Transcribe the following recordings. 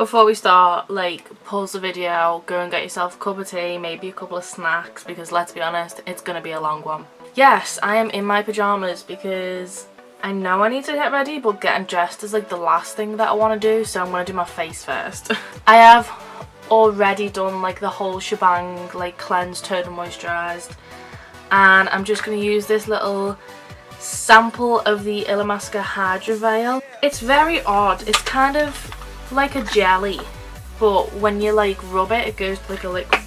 Before we start, like, pause the video, go and get yourself a cup of tea, maybe a couple of snacks, because let's be honest, it's gonna be a long one. Yes, I am in my pyjamas because I know I need to get ready, but getting dressed is like the last thing that I want to do, so I'm going to do my face first. I have already done like the whole shebang, like cleansed, toned and moisturised, and I'm just going to use this little sample of the Illamasqua Hydra Veil. It's very odd, it's kind of like a jelly, but when you like rub it, it goes to like a liquid.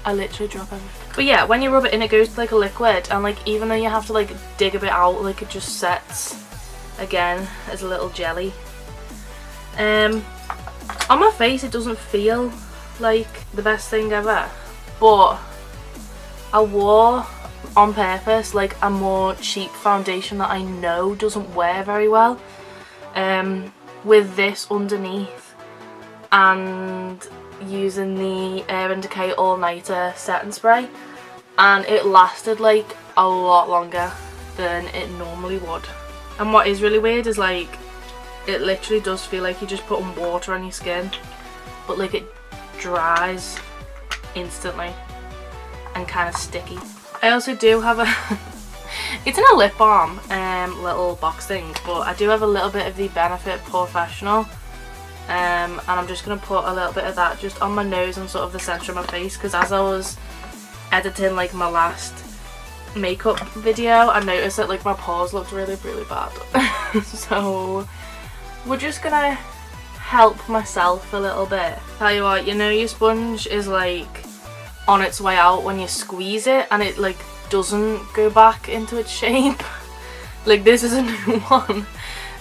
I literally drop everything. But yeah, when you rub it in, it goes to like a liquid, and like even though you have to like dig a bit out, like it just sets again as a little jelly. On my face it doesn't feel like the best thing ever, but I wore on purpose like a more cheap foundation that I know doesn't wear very well, with this underneath and using the Urban Decay All Nighter setting spray, and it lasted like a lot longer than it normally would. And what is really weird is like it literally does feel like you're just putting water on your skin, but like it dries instantly and kind of sticky. I also do have a it's in a lip balm little box thing, but I do have a little bit of the Benefit Porefessional. And I'm just going to put a little bit of that just on my nose and sort of the centre of my face, because as I was editing like my last makeup video, I noticed that like my pores looked really bad. So we're just going to help myself a little bit. Tell you what, you know your sponge is like on its way out when you squeeze it and it like doesn't go back into its shape. Like this is a new one.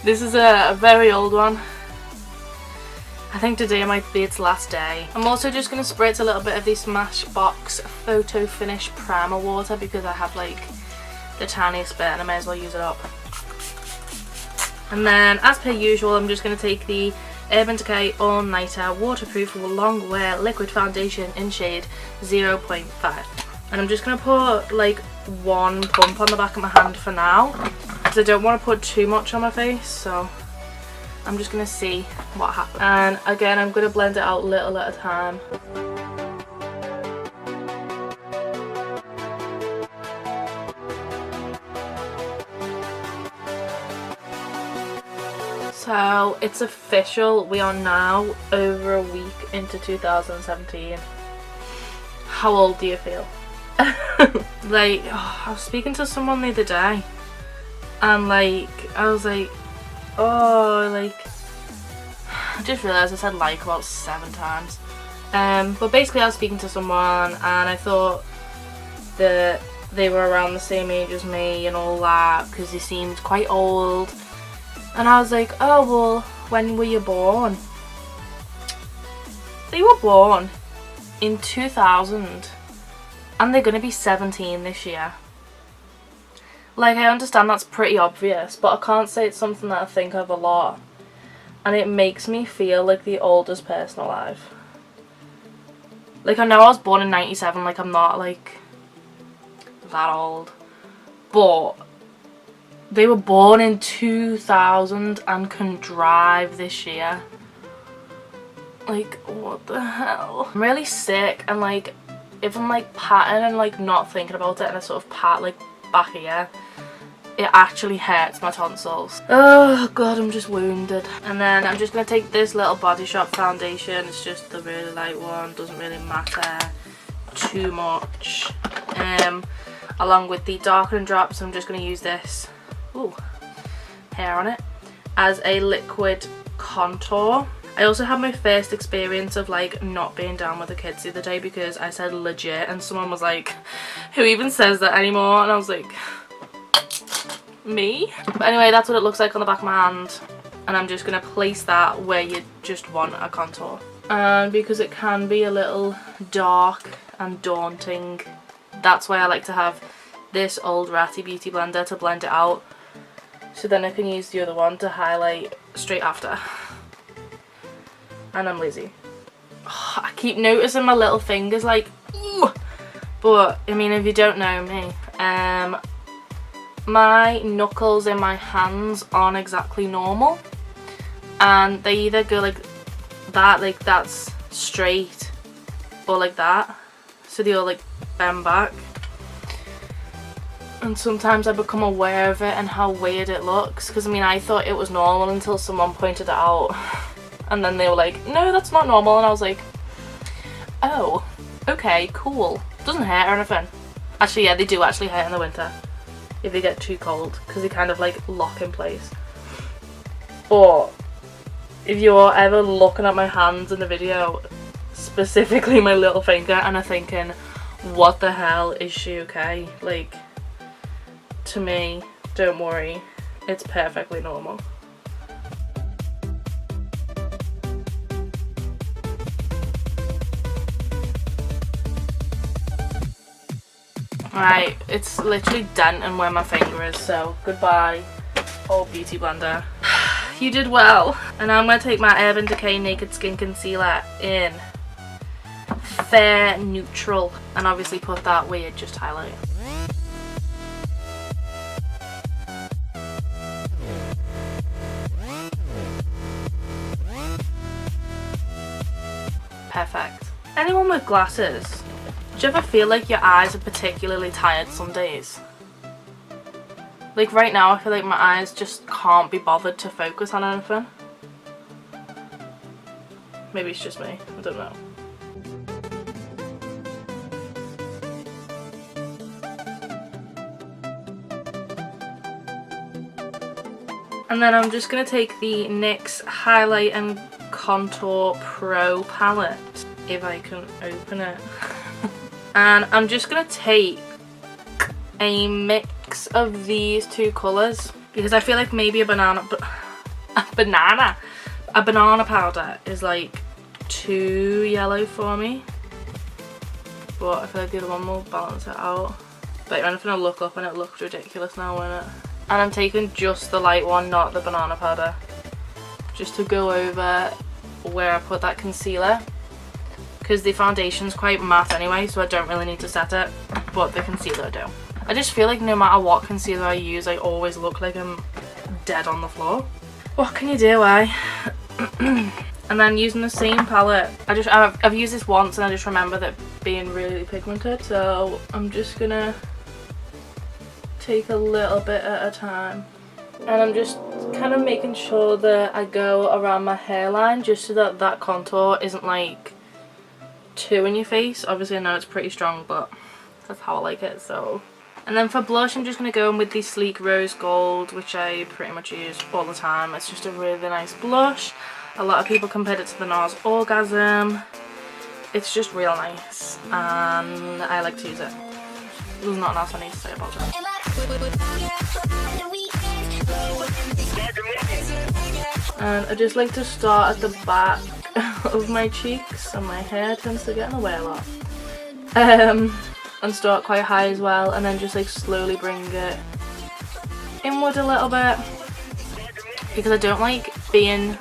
This is a very old one. I think today might be its last day. I'm also just going to spritz a little bit of the Smashbox Photo Finish Primer Water because I have like the tiniest bit and I may as well use it up. And then as per usual, I'm just going to take the Urban Decay All Nighter Waterproof Long Wear Liquid Foundation in shade 0.5. And I'm just going to put like one bump on the back of my hand for now, because I don't want to put too much on my face, so I'm just going to see what happens. And again, I'm going to blend it out little at a time. So it's official, we are now over a week into 2017. How old do you feel? Like, oh, I was speaking to someone the other day and like, I was like, oh, like, I just realised I said like about 7 times. But basically I was speaking to someone and I thought that they were around the same age as me and all that, because they seemed quite old. And I was like, oh well, when were you born? They were born in 2000 and they're going to be 17 this year. Like, I understand that's pretty obvious, but I can't say it's something that I think of a lot. And it makes me feel like the oldest person alive. Like, I know I was born in 97, like, I'm not, like, that old. But they were born in 2000 and can drive this year. Like, what the hell? I'm really sick, and, like, if I'm, like, patting and, like, not thinking about it, and I sort of pat, like, back here, it actually hurts my tonsils. Oh god, I'm just wounded. And then I'm just going to take this little Body Shop foundation. It's just the really light one, doesn't really matter too much. Along with the darkening drops, I'm just going to use this, ooh, hair on it, as a liquid contour. I also had my first experience of like not being down with the kids the other day because I said legit and someone was like, who even says that anymore? And I was like, me? But anyway, that's what it looks like on the back of my hand, and I'm just going to place that where you just want a contour. And because it can be a little dark and daunting, that's why I like to have this old ratty beauty blender to blend it out, so then I can use the other one to highlight straight after. And I'm lazy. Oh, I keep noticing my little fingers like, ooh. But I mean, if you don't know me, my knuckles in my hands aren't exactly normal, and they either go like that, like that's straight, or like that, so they all like bend back. And sometimes I become aware of it and how weird it looks, because I mean I thought it was normal until someone pointed it out, and then they were like, no, that's not normal, and I was like, oh, okay, cool. Doesn't hurt or anything. Actually, yeah, they do actually hurt in the winter if they get too cold, because they kind of like lock in place. But if you're ever looking at my hands in the video, specifically my little finger, and are thinking, what the hell, is she okay? Like, to me, don't worry, it's perfectly normal. Right, it's literally denting where my finger is, so goodbye, old beauty blender. You did well. And now I'm going to take my Urban Decay Naked Skin Concealer in Fair Neutral, and obviously put that where you just highlight. Perfect. Anyone with glasses, do you ever feel like your eyes are particularly tired some days? Like right now I feel like my eyes just can't be bothered to focus on anything. Maybe it's just me, I don't know. And then I'm just going to take the NYX Highlight and Contour Pro palette, if I can open it. And I'm just going to take a mix of these two colours, because I feel like maybe a banana powder is like too yellow for me, but I feel like the other one will balance it out. But I'm gonna look up and it looks ridiculous now, won't it? And I'm taking just the light one, not the banana powder, just to go over where I put that concealer, because the foundation's quite matte anyway, so I don't really need to set it, but the concealer I do. I just feel like no matter what concealer I use, I always look like I'm dead on the floor. What can you do, eh? And then using the same palette, I've used this once and I just remember that being really pigmented, so I'm just gonna take a little bit at a time. And I'm just kind of making sure that I go around my hairline, just so that that contour isn't like too in your face. Obviously I know it's pretty strong, but that's how I like it, so. And then for blush, I'm just going to go in with the Sleek Rose Gold, which I pretty much use all the time. It's just a really nice blush. A lot of people compared it to the NARS Orgasm. It's just real nice, and I like to use it. There's nothing else I need to say about it. And I just like to start at the back of my cheeks, and my hair tends to get in the way a lot. And start quite high as well, and then just like slowly bring it inward a little bit, because I don't like being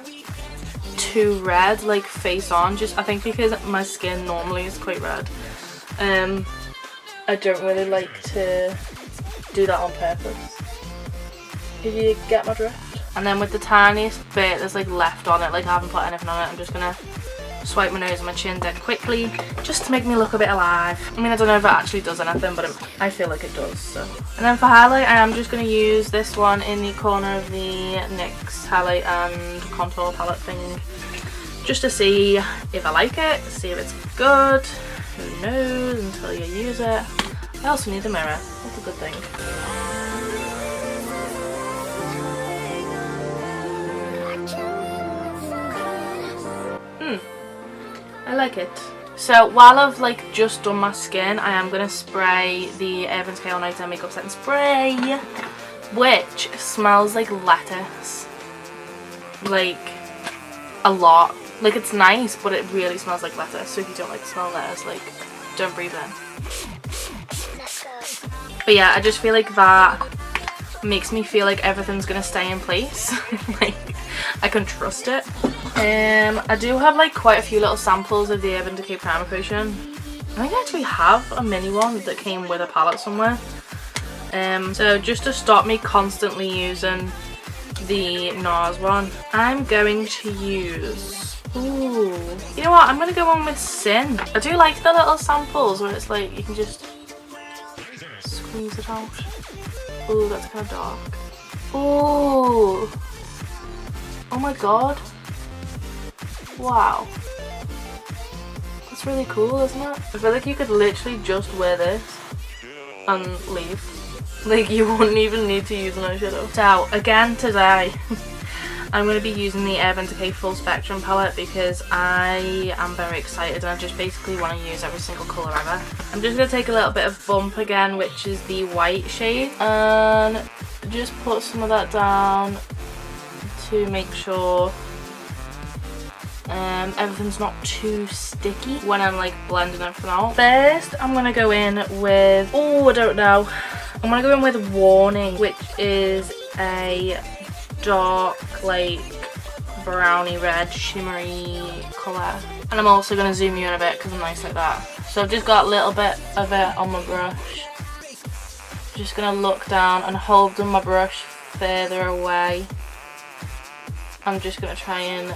too red, like face on. Just I think because my skin normally is quite red, I don't really like to do that on purpose, if you get my drift. And then with the tiniest bit that's like left on it, like I haven't put anything on it, I'm just gonna swipe my nose and my chin dead quickly, just to make me look a bit alive. I mean, I don't know if it actually does anything, but I feel like it does, so. And then for highlight, I am just going to use this one in the corner of the NYX Highlight and Contour palette thing, just to see if I like it, see if it's good. Who knows until you use it. I also need a mirror, that's a good thing. I like it. So while I've like just done my skin, I am going to spray the Urban Decay All Nighter Makeup Setting Spray, which smells like lettuce. Like, a lot. Like, it's nice, but it really smells like lettuce. So if you don't like the smell of lettuce, like, don't breathe in. But yeah, I just feel like that makes me feel like everything's going to stay in place. Like, I can trust it. I do have like quite a few little samples of the Urban Decay Primer Potion. I think I actually have a mini one that came with a palette somewhere. So just to stop me constantly using the NARS one, I'm going to use, Ooh. You know what? I'm going to go on with Sin. I do like the little samples where it's like you can just squeeze it out. Ooh, that's kind of dark. Ooh. Oh my god. Wow. That's really cool, isn't it? I feel like you could literally just wear this and leave. Like, you wouldn't even need to use an eyeshadow. So, again today, I'm going to be using the Urban Decay Full Spectrum palette because I am very excited and I just basically want to use every single colour ever. I'm just going to take a little bit of Bump again, which is the white shade, and just put some of that down to make sure everything's not too sticky when I'm like blending everything out. First, I'm going to go in with, oh, I don't know. I'm going to go in with Warning, which is a dark, like, browny red shimmery colour. And I'm also going to zoom you in a bit because I'm nice like that. So I've just got a little bit of it on my brush. Just going to look down and holding my brush further away. I'm just going to try and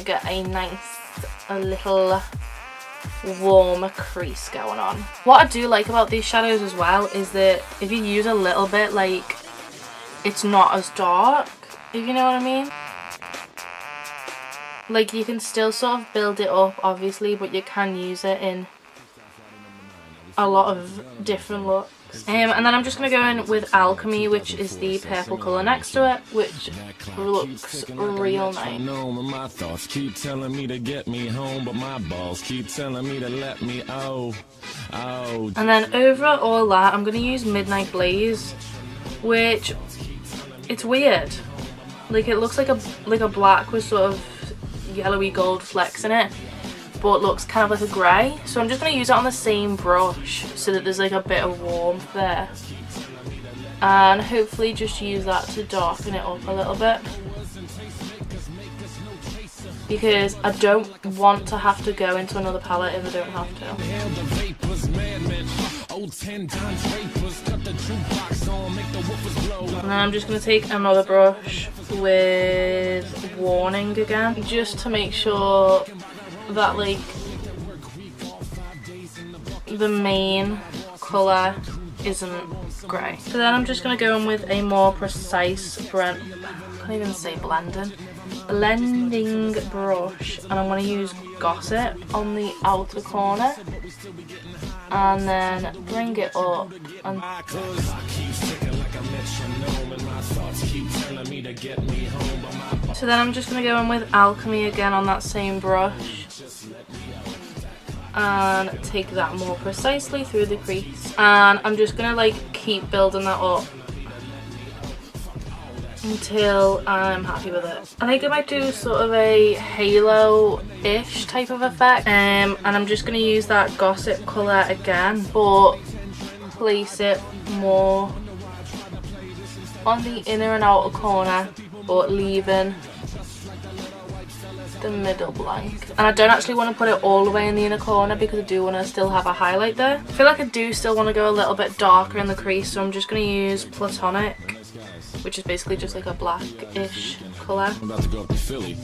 get a nice, a little warmer crease going on. What I do like about these shadows as well is that if you use a little bit, like, it's not as dark, if you know what I mean. Like, you can still sort of build it up, obviously, but you can use it in a lot of different looks. And then I'm just going to go in with Alchemy, which is the purple colour next to it, which looks real nice. My thoughts keep telling me to get me home, but my balls keep telling me to let me And then over all that, I'm going to use Midnight Blaze, which, it's weird. Like, it looks like a black with sort of yellowy gold flecks in it, but looks kind of like a grey. So I'm just going to use it on the same brush so that there's like a bit of warmth there. And hopefully just use that to darken it up a little bit. Because I don't want to have to go into another palette if I don't have to. And then I'm just going to take another brush with Warning again, just to make sure that, like, the main colour isn't grey. So then I'm just going to go in with a more precise I can't even say blending brush, and I'm going to use Gossip on the outer corner and then bring it up and so then I'm just going to go in with Alchemy again on that same brush and take that more precisely through the crease, and I'm just going to like keep building that up until I'm happy with it. I think I might do sort of a halo-ish type of effect, and I'm just going to use that Gossip colour again, but place it more on the inner and outer corner, but leaving the middle blank. And I don't actually want to put it all the way in the inner corner because I do want to still have a highlight there. I feel like I do still want to go a little bit darker in the crease, so I'm just going to use Platonic, which is basically just like a blackish colour. I'm about to go up to Philly.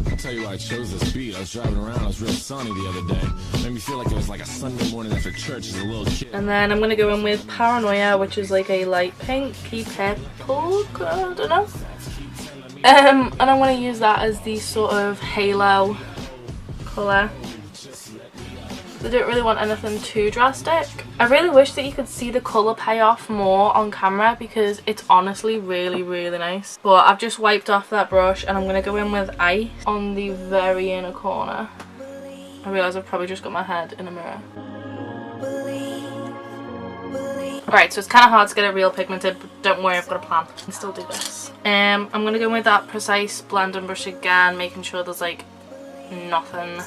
I'll tell you why I chose this beat. I was driving around, it was real sunny the other day. It made me feel like it was like a Sunday morning after church as a little kid. And then I'm going to go in with Paranoia, which is like a light pinky purple, I don't know. And I'm going to use that as the sort of halo colour. I don't really want anything too drastic. I really wish that you could see the colour pay off more on camera because it's honestly really, really nice. But I've just wiped off that brush and I'm going to go in with Ice on the very inner corner. I realise I've probably just got my head in a mirror. Right, so it's kind of hard to get it real pigmented, but don't worry, I've got a plan. I can still do this. I'm going to go with that precise blending brush again, making sure there's like nothing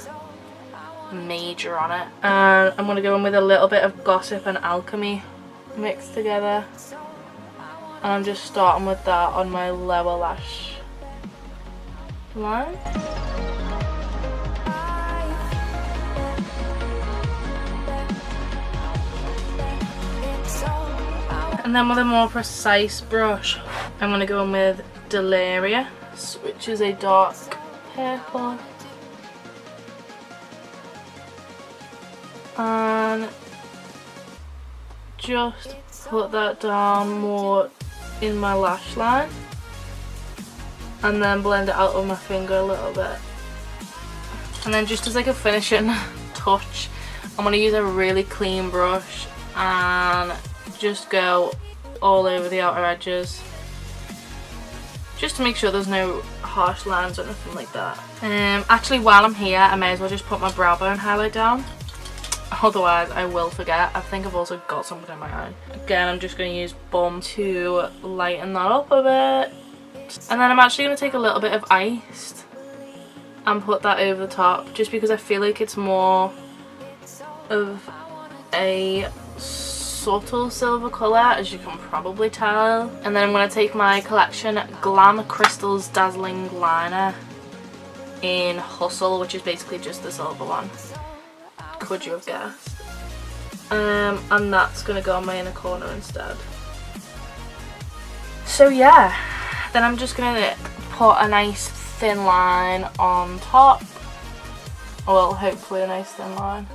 major on it. And I'm going to go in with a little bit of Gossip and Alchemy mixed together. And I'm just starting with that on my lower lash line. And then with a more precise brush, I'm going to go in with Delirious, which is a dark purple. and just put that down more in my lash line, and then blend it out with my finger a little bit. And then just as like a finishing touch, I'm going to use a really clean brush and just go all over the outer edges, just to make sure there's no harsh lines or anything like that. Actually, while I'm here, I may as well just put my brow bone highlight down, otherwise I will forget. I think I've also got something in my eye. Again, I'm just going to use Bum to lighten that up a bit. And then I'm actually going to take a little bit of ice and put that over the top, just because I feel like it's more of a subtle silver colour, as you can probably tell. And then I'm going to take my collection GLAM Crystals Dazzling Liner in Hustle, which is basically just the silver one. Could you have guessed? And that's going to go on my inner corner instead. So yeah, then I'm just going to put a nice thin line on top. Well, hopefully a nice thin line.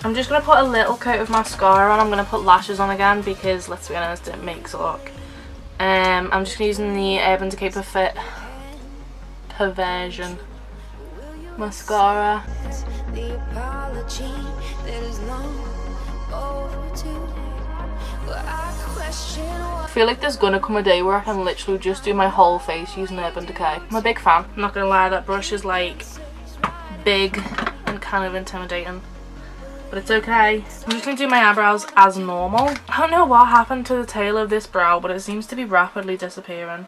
I'm just going to put a little coat of mascara on. I'm going to put lashes on again because, let's be honest, it makes a look. I'm just using the Urban Decay Perversion mascara. I feel like there's gonna come a day where I can literally just do my whole face using Urban Decay. I'm a big fan. I'm not gonna lie, that brush is like big and kind of intimidating, but it's okay. I'm just gonna do my eyebrows as normal. I don't know what happened to the tail of this brow, but it seems to be rapidly disappearing.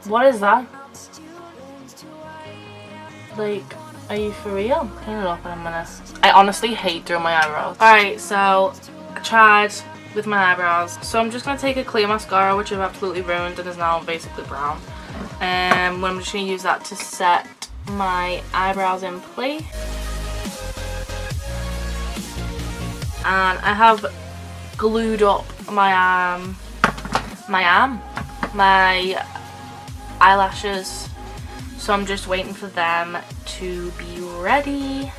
What is that? Like, are you for real? Clean it up in a minute. I honestly hate doing my eyebrows. Alright, so I tried with my eyebrows. So I'm just going to take a clear mascara, which I've absolutely ruined and is now basically brown. I'm just going to use that to set my eyebrows in place. And I have glued up my eyelashes, so I'm just waiting for them to be ready.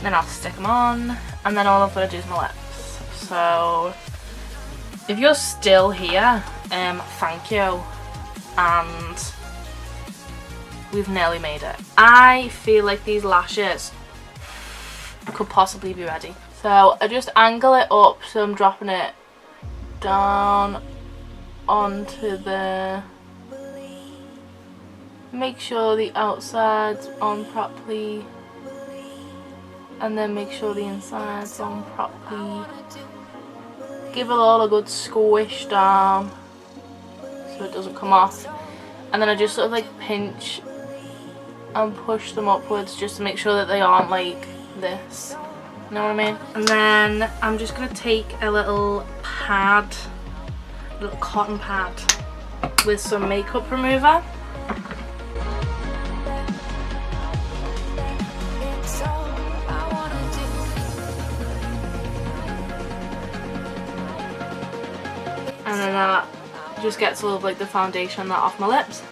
Then I'll stick them on, and then all I've got to do is my lips. So if you're still here, thank you, and we've nearly made it. I feel like these lashes could possibly be ready. So I just angle it up, so I'm dropping it down onto the, make sure the outside's on properly, and then make sure the inside's on properly. Give it all a good squish down so it doesn't come off, and then I just sort of like pinch and push them upwards just to make sure that they aren't like this. You know what I mean? And then I'm just going to take a little pad, a little cotton pad with some makeup remover. And then that just gets all of like the foundation that off my lips.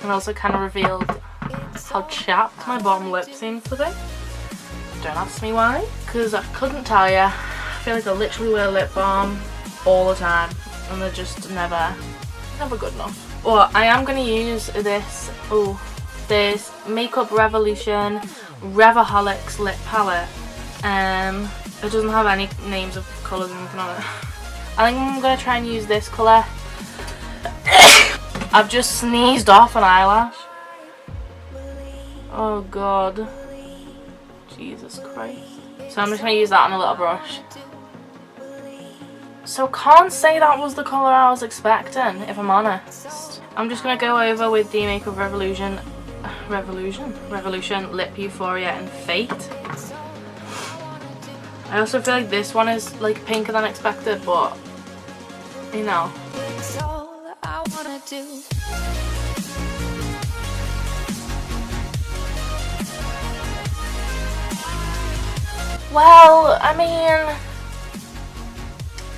And also kind of revealed how chapped my bottom lip seems to be. Don't ask me why, because I couldn't tell you. I feel like I literally wear lip balm all the time and they're just never good enough. But I am going to use this, this Makeup Revolution Revaholics lip palette. It doesn't have any names of colours or anything on it. I think I'm going to try and use this colour. I've just sneezed off an eyelash. Oh god. Jesus Christ. So I'm just going to use that on a little brush. So can't say that was the colour I was expecting, if I'm honest. I'm just going to go over with the Makeup Revolution Lip Euphoria in Fate. I also feel like this one is like pinker than expected, but you know. It's all I wanna do. Well, I mean,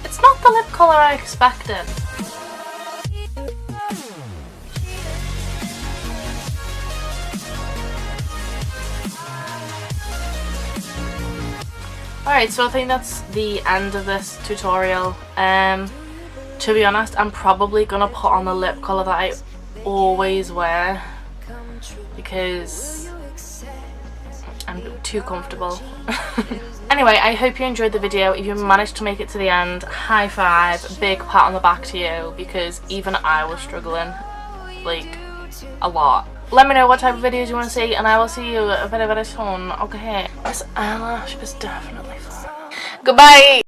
it's not the lip colour I expected. Alright, so I think that's the end of this tutorial. To be honest, I'm probably gonna put on the lip colour that I always wear because I'm too comfortable. Anyway, I hope you enjoyed the video. If you managed to make it to the end, high five, big pat on the back to you, because even I was struggling, like, a lot. Let me know what type of videos you want to see, and I will see you very, very soon. Okay, this eyelash is definitely fun. Goodbye!